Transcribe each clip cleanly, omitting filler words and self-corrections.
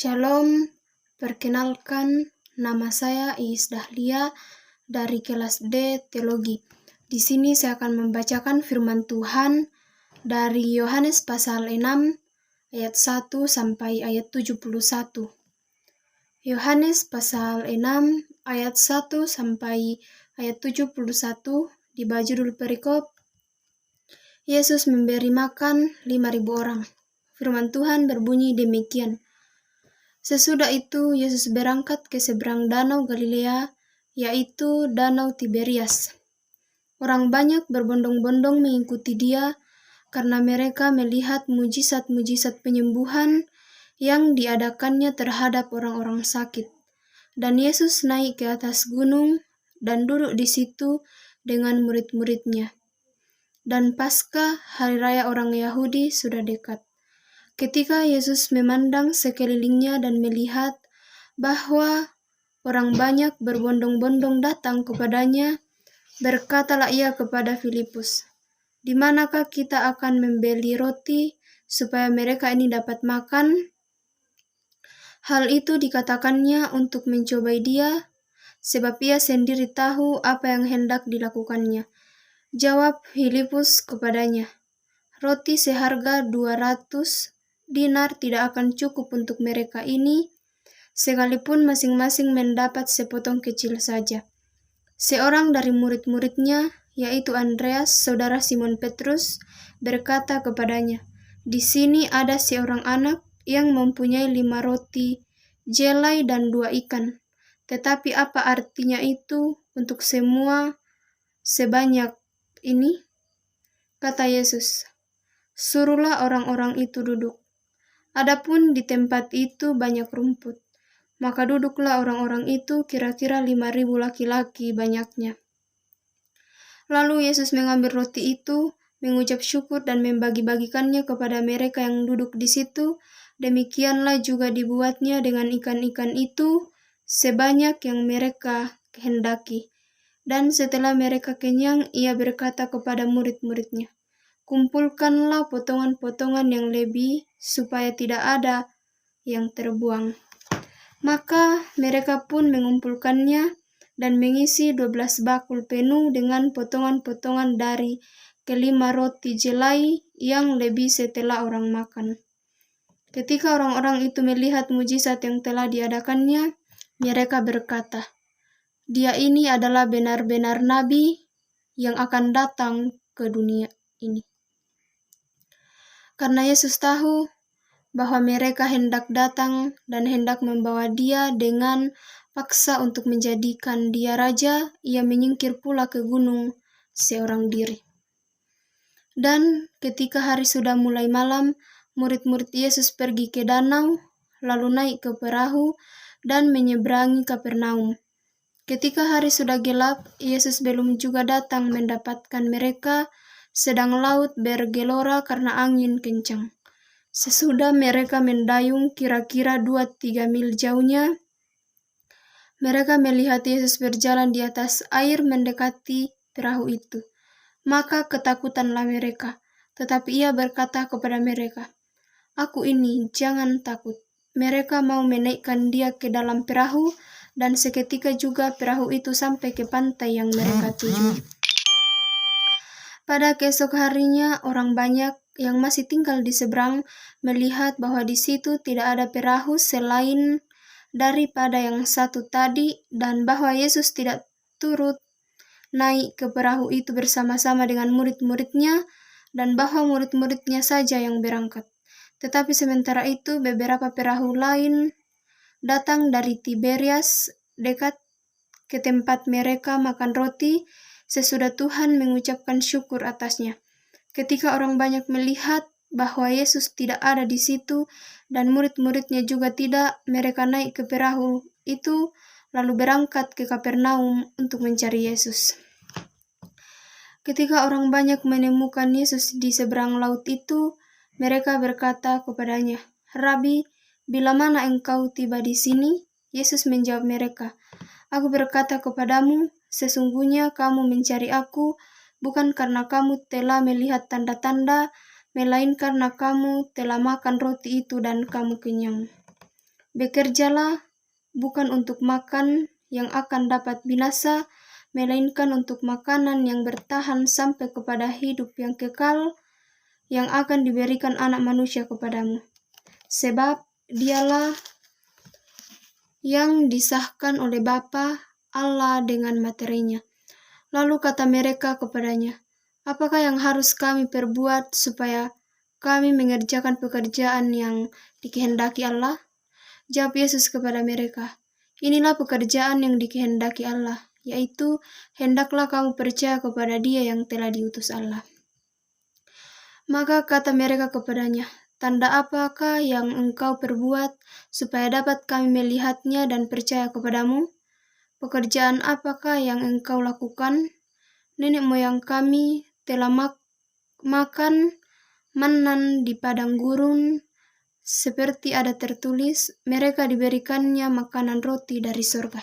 Shalom, perkenalkan nama saya Iis Dahlia dari kelas D Teologi. Di sini saya akan membacakan firman Tuhan dari Yohanes pasal 6 ayat 1 sampai ayat 71. Yohanes pasal 6 ayat 1 sampai ayat 71 dibagi judul perikop Yesus memberi makan 5.000 orang. Firman Tuhan berbunyi demikian. Sesudah itu, Yesus berangkat ke seberang danau Galilea, yaitu danau Tiberias. Orang banyak berbondong-bondong mengikuti dia, karena mereka melihat mujizat-mujizat penyembuhan yang diadakannya terhadap orang-orang sakit. Dan Yesus naik ke atas gunung dan duduk di situ dengan murid-muridnya. Dan Paskah, hari raya orang Yahudi, sudah dekat. Ketika Yesus memandang sekelilingnya dan melihat bahwa orang banyak berbondong-bondong datang kepadanya, berkatalah ia kepada Filipus, "Di manakah kita akan membeli roti supaya mereka ini dapat makan?" Hal itu dikatakannya untuk mencobai dia, sebab ia sendiri tahu apa yang hendak dilakukannya. Jawab Filipus kepadanya, "Roti seharga 200 dinar tidak akan cukup untuk mereka ini, sekalipun masing-masing mendapat sepotong kecil saja." Seorang dari murid-muridnya, yaitu Andreas, saudara Simon Petrus, berkata kepadanya, "Di sini ada seorang anak yang mempunyai 5 roti, jelai dan 2 ikan. Tetapi apa artinya itu untuk semua sebanyak ini?" Kata Yesus, "Suruhlah orang-orang itu duduk." Adapun di tempat itu banyak rumput, maka duduklah orang-orang itu, kira-kira 5.000 laki-laki banyaknya. Lalu Yesus mengambil roti itu, mengucap syukur dan membagi-bagikannya kepada mereka yang duduk di situ. Demikianlah juga dibuatnya dengan ikan-ikan itu, sebanyak yang mereka kehendaki. Dan setelah mereka kenyang, ia berkata kepada murid-muridnya, "Kumpulkanlah potongan-potongan yang lebih, supaya tidak ada yang terbuang." Maka mereka pun mengumpulkannya dan mengisi 12 bakul penuh dengan potongan-potongan dari kelima roti jelai yang lebih setelah orang makan. Ketika orang-orang itu melihat mujizat yang telah diadakannya, mereka berkata, "Dia ini adalah benar-benar nabi yang akan datang ke dunia ini." Karena Yesus tahu bahwa mereka hendak datang dan hendak membawa dia dengan paksa untuk menjadikan dia raja, ia menyingkir pula ke gunung seorang diri. Dan ketika hari sudah mulai malam, murid-murid Yesus pergi ke danau, lalu naik ke perahu dan menyeberangi Kapernaum. Ketika hari sudah gelap, Yesus belum juga datang mendapatkan mereka, sedang laut bergelora karena angin kencang. Sesudah mereka mendayung kira-kira 2-3 mil jauhnya, mereka melihat Yesus berjalan di atas air mendekati perahu itu. Maka ketakutanlah mereka. Tetapi ia berkata kepada mereka, "Aku ini, jangan takut." Mereka mau menaikkan dia ke dalam perahu, dan seketika juga perahu itu sampai ke pantai yang mereka tuju. Pada keesok harinya, orang banyak yang masih tinggal di seberang melihat bahwa di situ tidak ada perahu selain daripada yang satu tadi, dan bahwa Yesus tidak turut naik ke perahu itu bersama-sama dengan murid-muridnya, dan bahwa murid-muridnya saja yang berangkat. Tetapi sementara itu beberapa perahu lain datang dari Tiberias dekat ke tempat mereka makan roti, sesudah Tuhan mengucapkan syukur atasnya. Ketika orang banyak melihat bahwa Yesus tidak ada di situ dan murid-muridnya juga tidak, mereka naik ke perahu itu lalu berangkat ke Kapernaum untuk mencari Yesus. Ketika orang banyak menemukan Yesus di seberang laut itu, mereka berkata kepadanya, "Rabi, bila mana engkau tiba di sini?" Yesus menjawab mereka, "Aku berkata kepadamu, sesungguhnya kamu mencari aku, bukan karena kamu telah melihat tanda-tanda, melainkan karena kamu telah makan roti itu dan kamu kenyang. Bekerjalah bukan untuk makan yang akan dapat binasa, melainkan untuk makanan yang bertahan sampai kepada hidup yang kekal yang akan diberikan Anak Manusia kepadamu. Sebab dialah yang disahkan oleh Bapa Allah dengan materinya. Lalu kata mereka kepadanya, apakah yang harus kami perbuat supaya kami mengerjakan pekerjaan yang dikehendaki Allah? Jawab Yesus kepada mereka, inilah pekerjaan yang dikehendaki Allah, yaitu hendaklah kamu percaya kepada Dia yang telah diutus Allah. Maka kata mereka kepadanya, tanda apakah yang engkau perbuat supaya dapat kami melihatnya dan percaya kepadamu? Pekerjaan apakah yang engkau lakukan? Nenek moyang kami telah makan manna di padang gurun, seperti ada tertulis, mereka diberikannya makanan roti dari surga.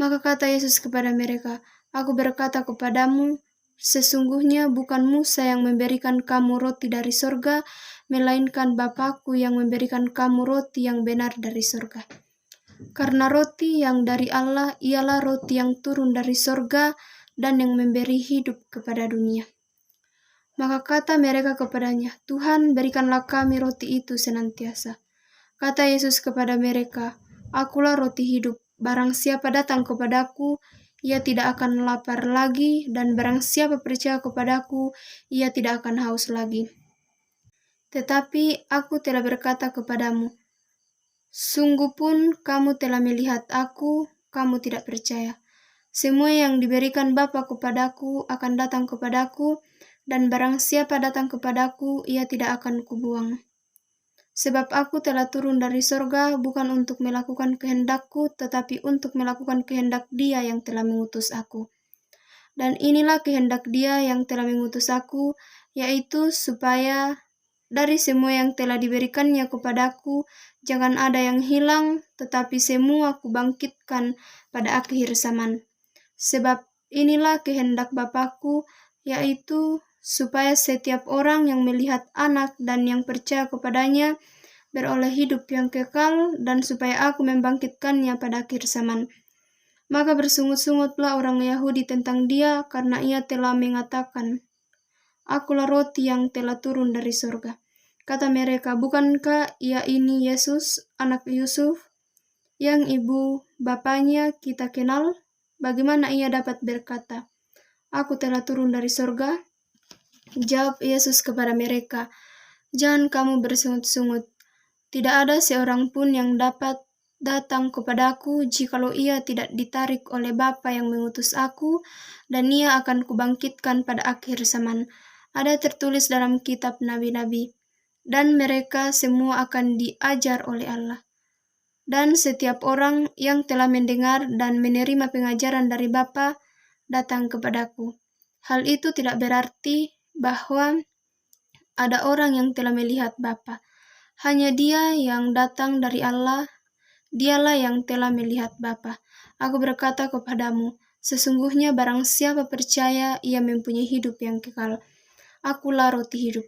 Maka kata Yesus kepada mereka, aku berkata kepadamu, sesungguhnya bukan Musa yang memberikan kamu roti dari surga, melainkan Bapa-Ku yang memberikan kamu roti yang benar dari surga. Karena roti yang dari Allah ialah roti yang turun dari surga dan yang memberi hidup kepada dunia. Maka kata mereka kepadanya, Tuhan, berikanlah kami roti itu senantiasa. Kata Yesus kepada mereka, akulah roti hidup. Barang siapa datang kepadaku, ia tidak akan lapar lagi, dan barang siapa percaya kepadaku, ia tidak akan haus lagi. Tetapi aku telah berkata kepadamu, sungguh pun kamu telah melihat aku, kamu tidak percaya. Semua yang diberikan Bapa kepadaku akan datang kepadaku, dan barang siapa datang kepadaku, ia tidak akan kubuang. Sebab aku telah turun dari sorga bukan untuk melakukan kehendakku, tetapi untuk melakukan kehendak Dia yang telah mengutus aku. Dan inilah kehendak Dia yang telah mengutus aku, yaitu supaya dari semua yang telah diberikannya kepadaku, jangan ada yang hilang, tetapi semua kubangkitkan pada akhir zaman. Sebab inilah kehendak Bapa-Ku, yaitu supaya setiap orang yang melihat Anak dan yang percaya kepadanya beroleh hidup yang kekal, dan supaya aku membangkitkannya pada akhir zaman. Maka bersungut-sungutlah orang Yahudi tentang Dia, karena Ia telah mengatakan, akulah roti yang telah turun dari surga. Kata mereka, bukankah Ia ini Yesus, anak Yusuf, yang ibu bapanya kita kenal? Bagaimana Ia dapat berkata, aku telah turun dari surga? Jawab Yesus kepada mereka, jangan kamu bersungut-sungut. Tidak ada seorang pun yang dapat datang kepadaku jikalau ia tidak ditarik oleh Bapa yang mengutus aku, dan Ia akan kubangkitkan pada akhir zaman. Ada tertulis dalam kitab nabi-nabi, dan mereka semua akan diajar oleh Allah. Dan setiap orang yang telah mendengar dan menerima pengajaran dari Bapa datang kepadaku. Hal itu tidak berarti bahwa ada orang yang telah melihat Bapa. Hanya Dia yang datang dari Allah, Dialah yang telah melihat Bapa. Aku berkata kepadamu, sesungguhnya barang siapa percaya, ia mempunyai hidup yang kekal. Akulah roti hidup.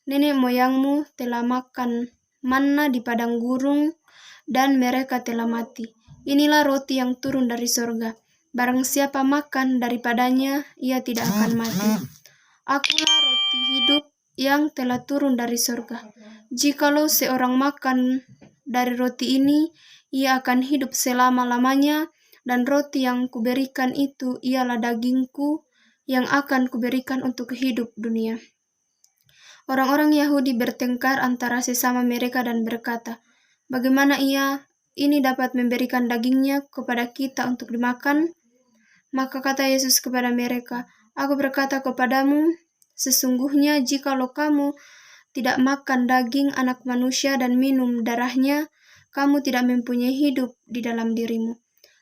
Nenek moyangmu telah makan manna di padang gurun, dan mereka telah mati. Inilah roti yang turun dari sorga. Barang siapa makan daripadanya, ia tidak akan mati. Akulah roti hidup yang telah turun dari sorga. Jikalau seorang makan dari roti ini, ia akan hidup selama-lamanya, dan roti yang kuberikan itu ialah dagingku yang akan kuberikan untuk hidup dunia. Orang-orang Yahudi bertengkar antara sesama mereka dan berkata, bagaimana Ia ini dapat memberikan dagingnya kepada kita untuk dimakan? Maka kata Yesus kepada mereka, aku berkata kepadamu, sesungguhnya jikalau kamu tidak makan daging Anak Manusia dan minum darahnya, kamu tidak mempunyai hidup di dalam dirimu.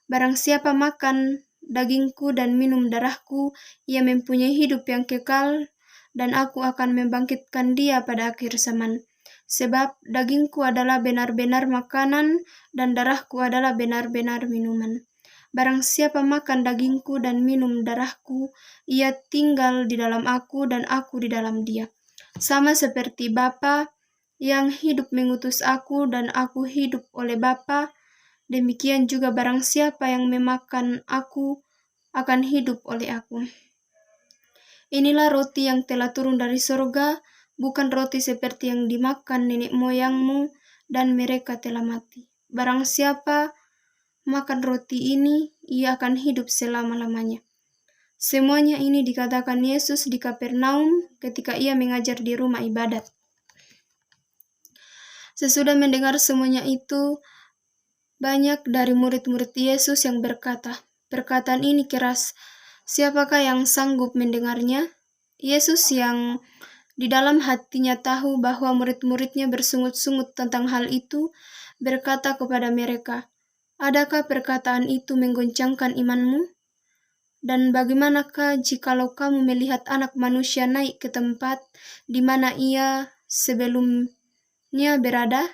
Barang siapa makan dagingku dan minum darahku, ia mempunyai hidup yang kekal, dan aku akan membangkitkan dia pada akhir zaman. Sebab dagingku adalah benar-benar makanan, dan darahku adalah benar-benar minuman. Barang siapa makan dagingku dan minum darahku, ia tinggal di dalam aku dan aku di dalam dia. Sama seperti Bapa yang hidup mengutus aku dan aku hidup oleh Bapa, demikian juga barang siapa yang memakan aku akan hidup oleh aku. Inilah roti yang telah turun dari sorga, bukan roti seperti yang dimakan nenek moyangmu dan mereka telah mati. Barang siapa makan roti ini, ia akan hidup selama-lamanya. Semuanya ini dikatakan Yesus di Kapernaum ketika ia mengajar di rumah ibadat. Sesudah mendengar semuanya itu, banyak dari murid-murid Yesus yang berkata, "Perkataan ini keras, siapakah yang sanggup mendengarnya?" Yesus yang di dalam hatinya tahu bahwa murid-muridnya bersungut-sungut tentang hal itu, berkata kepada mereka, "Adakah perkataan itu menggoncangkan imanmu? Dan bagaimanakah jikalau kamu melihat Anak Manusia naik ke tempat di mana ia sebelumnya berada?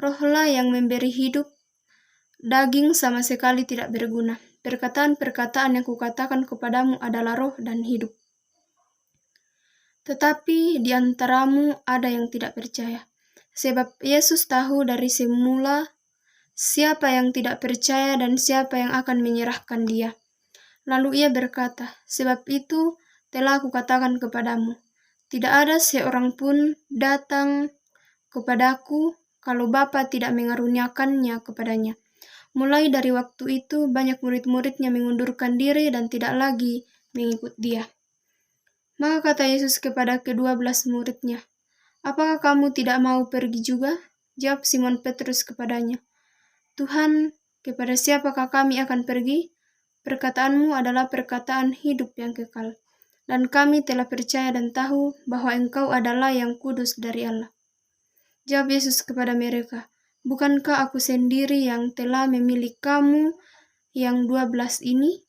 Rohlah yang memberi hidup, daging sama sekali tidak berguna. Perkataan-perkataan yang kukatakan kepadamu adalah roh dan hidup. Tetapi di antaramu ada yang tidak percaya." Sebab Yesus tahu dari semula siapa yang tidak percaya dan siapa yang akan menyerahkan dia. Lalu ia berkata, "Sebab itu telah kukatakan kepadamu, tidak ada seorang pun datang kepadaku kalau Bapa tidak mengaruniakannya kepadanya." Mulai dari waktu itu banyak murid-muridnya mengundurkan diri dan tidak lagi mengikut dia. Maka kata Yesus kepada ke-12 muridnya, "Apakah kamu tidak mau pergi juga?" Jawab Simon Petrus kepadanya, "Tuhan, kepada siapakah kami akan pergi? Perkataanmu adalah perkataan hidup yang kekal. Dan kami telah percaya dan tahu bahwa Engkau adalah yang kudus dari Allah." Jawab Yesus kepada mereka, "Bukankah aku sendiri yang telah memilih kamu yang 12 ini?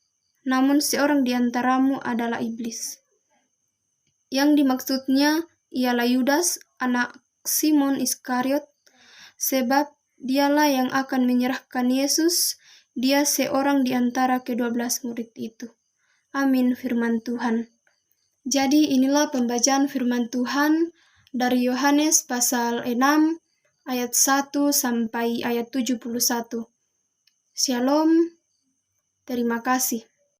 Namun seorang di antaramu adalah iblis." Yang dimaksudnya ialah Yudas, anak Simon Iskariot, sebab dialah yang akan menyerahkan Yesus. Dia seorang di antara ke-12 murid itu. Amin, firman Tuhan. Jadi inilah pembacaan firman Tuhan dari Yohanes pasal 6 ayat 1 sampai ayat 71. Shalom, terima kasih.